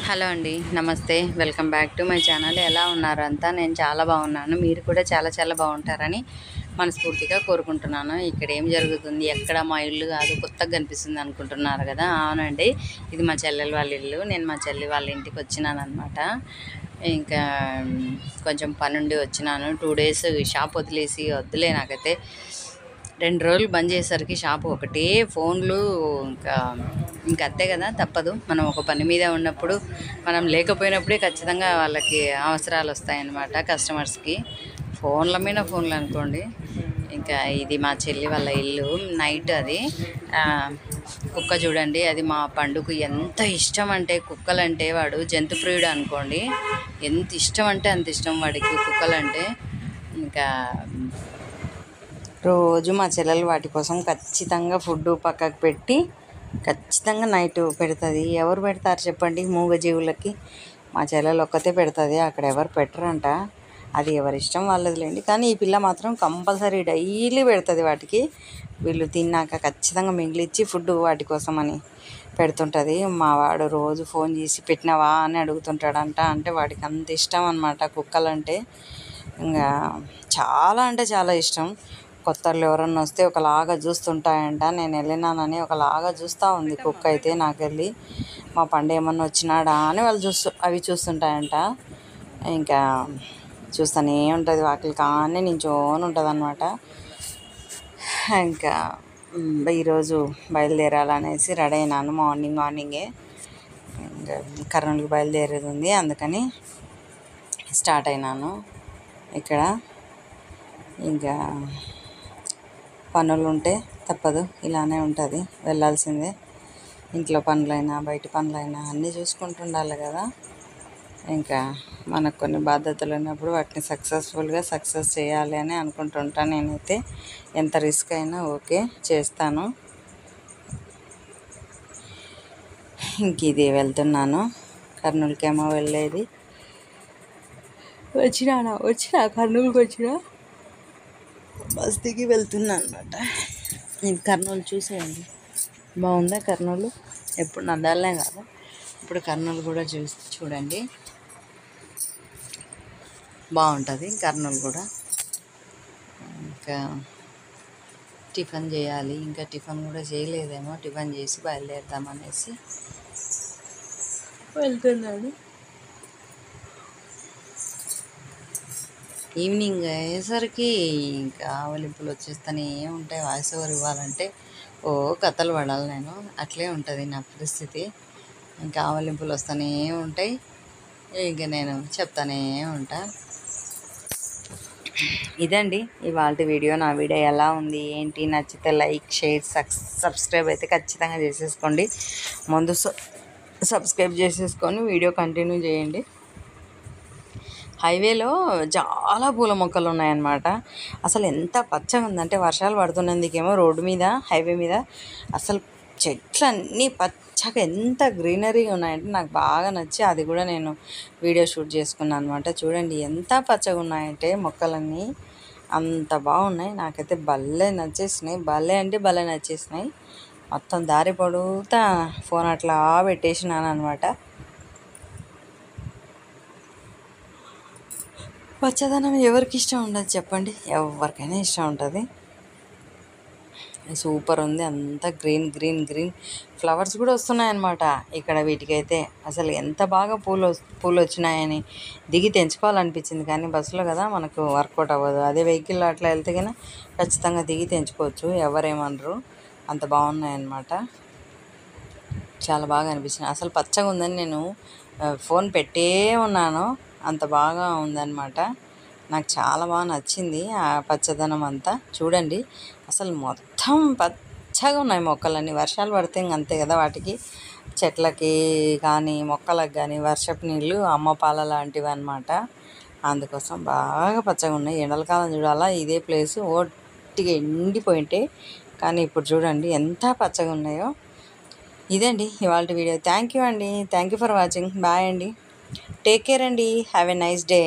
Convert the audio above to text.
Hello అండి, నమస్తే. Welcome back to my channel. ఎలా ఉన్నారు అంతా? నేను చాలా బాగున్నాను. మీరు కూడా చాలా చాలా బాగుంటారని మనస్ఫూర్తిగా కోరుకుంటున్నాను. ఇక్కడ ఏం జరుగుతుంది, ఎక్కడ మా ఇల్లు కాదు కొత్తగా కనిపిస్తుంది అనుకుంటున్నారు కదా. అవునండి, ఇది మా చెల్లెలు వాళ్ళ ఇల్లు. నేను మా చెల్లి వాళ్ళ ఇంటికి వచ్చినాను అనమాట. ఇంకా కొంచెం పనుండి వచ్చినాను. 2 days షాప్ వదిలేసి వద్దులే నాకైతే 2 రోజులు బంద్ చేసేసరికి షాపు ఒకటే ఫోన్లు. ఇంకా అంతే కదా, తప్పదు. మనం ఒక పని మీద ఉన్నప్పుడు, మనం లేకపోయినప్పుడే ఖచ్చితంగా వాళ్ళకి అవసరాలు వస్తాయన్నమాట, కస్టమర్స్కి. ఫోన్ల మీద ఫోన్లు అనుకోండి. ఇంకా ఇది మా చెల్లి వాళ్ళ ఇల్లు. నైట్ అది కుక్క చూడండి, అది మా పండుకు ఎంత ఇష్టం అంటే, కుక్కలంటే వాడు జంతుప్రియుడు అనుకోండి. ఎంత ఇష్టం అంటే అంత ఇష్టం వాడికి కుక్కలంటే. ఇంకా రోజు మా చెల్లెలు వాటి కోసం ఖచ్చితంగా ఫుడ్ పక్కకు పెట్టి ఖచ్చితంగా నైట్ పెడుతుంది. ఎవరు పెడతారు చెప్పండి మూగజీవులకి? మా చెల్లెలు ఒక్కతే పెడుతుంది, అక్కడ ఎవరు పెట్టరంట. అది ఎవరి ఇష్టం వాళ్ళదిలేండి. కానీ ఈ పిల్ల మాత్రం కంపల్సరీ డైలీ పెడుతుంది వాటికి. వీళ్ళు తిన్నాక ఖచ్చితంగా మిగిలిచ్చి ఫుడ్ వాటి కోసం అని పెడుతుంటుంది. మా వాడు రోజు ఫోన్ చేసి పెట్టినావా అని అడుగుతుంటాడంట. అంటే వాడికి అంత ఇష్టం అన్నమాట కుక్కలంటే. ఇంకా చాలా అంటే చాలా ఇష్టం. కొత్తలు ఎవరన్నా వస్తే ఒకలాగా చూస్తుంటాయంట. నేను వెళ్ళినానని ఒకలాగా చూస్తూ ఉంది కుక్క అయితే. నాకెళ్ళి మా పండు ఏమన్నా వచ్చినాడా అని వాళ్ళు అవి చూస్తుంటాయంట. ఇంకా చూస్తూనే ఉంటుంది, వాకిలి కానీ నించోని ఉంటుంది అనమాట. ఇంకా ఈరోజు బయలుదేరాలనేసి రెడీ అయినాను. మార్నింగే ఇంకా కర్నూలుకి బయలుదేరేది ఉంది, అందుకని స్టార్ట్ అయినాను. ఇక్కడ ఇంకా పనులు ఉంటే తప్పదు, ఇలానే ఉంటుంది, వెళ్ళాల్సిందే. ఇంట్లో పనులైనా బయట పనులైనా అన్నీ చూసుకుంటుండాలి కదా. ఇంకా మనకు కొన్ని బాధ్యతలు ఉన్నప్పుడు వాటిని సక్సెస్ చేయాలి అని అనుకుంటుంటాను నేనైతే. ఎంత రిస్క్ అయినా ఓకే చేస్తాను. ఇంక ఇది వెళ్తున్నాను, కర్నూలుకేమో వెళ్ళేది. వచ్చినా కర్నూలుకి వచ్చినా బస్తీకి వెళ్తున్నా అనమాట. ఇది కర్నూలు చూసేయండి, బాగుందా కర్నూలు? ఎప్పుడు నంద్యాలనే కాదు, ఇప్పుడు కర్నూలు కూడా చూడండి, బాగుంటుంది కర్నూలు కూడా. ఇంకా టిఫిన్ చేయాలి, ఇంకా టిఫిన్ కూడా చేయలేదేమో. టిఫిన్ చేసి బయలుదేరుదామనేసి వెళ్తున్నాను. ఈవినింగ్ అయ్యేసరికి ఇంకా ఆవలింపులు వచ్చేస్తూనే ఉంటాయి. వాయిస్ ఓవర్ ఇవ్వాలంటే కథలు పడాలి నేను, అట్లే ఉంటుంది నా పరిస్థితి. ఇంకా ఆవలింపులు వస్తూనే ఉంటాయి, ఇంకా నేను చెప్తానే ఉంటా. ఇదండి ఇవాళ వీడియో. నా వీడియో ఎలా ఉంది ఏంటి, నచ్చితే లైక్, షేర్, సబ్స్క్రైబ్ అయితే ఖచ్చితంగా చేసేసుకోండి. ముందు సబ్స్క్రైబ్ చేసేసుకొని వీడియో కంటిన్యూ చేయండి. హైవేలో చాలా పూల మొక్కలు ఉన్నాయన్నమాట. అసలు ఎంత పచ్చగా ఉందంటే, వర్షాలు పడుతున్నందుకేమో రోడ్డు మీద, హైవే మీద అసలు చెట్లన్నీ పచ్చగా ఎంత గ్రీనరీగా ఉన్నాయంటే నాకు బాగా నచ్చి అది కూడా నేను వీడియో షూట్ చేసుకున్నాను అనమాట. చూడండి ఎంత పచ్చగా ఉన్నాయంటే మొక్కలన్నీ, అంత బాగున్నాయి. నాకైతే భలే నచ్చేసినాయి, భలే నచ్చేసినాయి. మొత్తం దారి పొడుగుతా ఫోన్ అట్లా పెట్టేసినాను అనమాట. పచ్చదనం ఎవరికి ఇష్టం ఉండదు చెప్పండి? ఎవరికైనా ఇష్టం ఉంటుంది. సూపర్ ఉంది, అంతా గ్రీన్ ఫ్లవర్స్ కూడా వస్తున్నాయన్నమాట ఇక్కడ వీటికైతే. అసలు ఎంత బాగా పూలు వచ్చినాయని దిగి తెంచుకోవాలనిపించింది, కానీ బస్సులో కదా మనకు వర్కౌట్ అవ్వదు. అదే వెహికల్లో అట్లా వెళ్తే కన్నా ఖచ్చితంగా దిగి తెంచుకోవచ్చు, ఎవరేమనరు. అంత బాగున్నాయన్నమాట, చాలా బాగా అనిపించింది. అసలు పచ్చగా ఉందని నేను ఫోన్ పెట్టే ఉన్నాను, అంత బాగా ఉందన్నమాట. నాకు చాలా బాగా నచ్చింది ఆ పచ్చదనం అంతా. చూడండి అసలు మొత్తం పచ్చగా ఉన్నాయి మొక్కలన్నీ. వర్షాలు పడితే అంతే కదా, వాటికి చెట్లకి కానీ మొక్కలకు కానీ వర్షపు నీళ్ళు అమ్మ పాల లాంటివి అన్నమాట. అందుకోసం బాగా పచ్చగా ఉన్నాయి. ఎండలకాలం చూడాలా, ఇదే ప్లేసు ఒట్టిగా ఎండిపోయింటే, కానీ ఇప్పుడు చూడండి ఎంత పచ్చగా ఉన్నాయో. ఇదండి ఇవాళ వీడియో. థ్యాంక్ యూ అండి, thank you for watching. Bye అండి, టేక్ కేర్ అండి, హ్యావ్ ఎ నైస్ డే.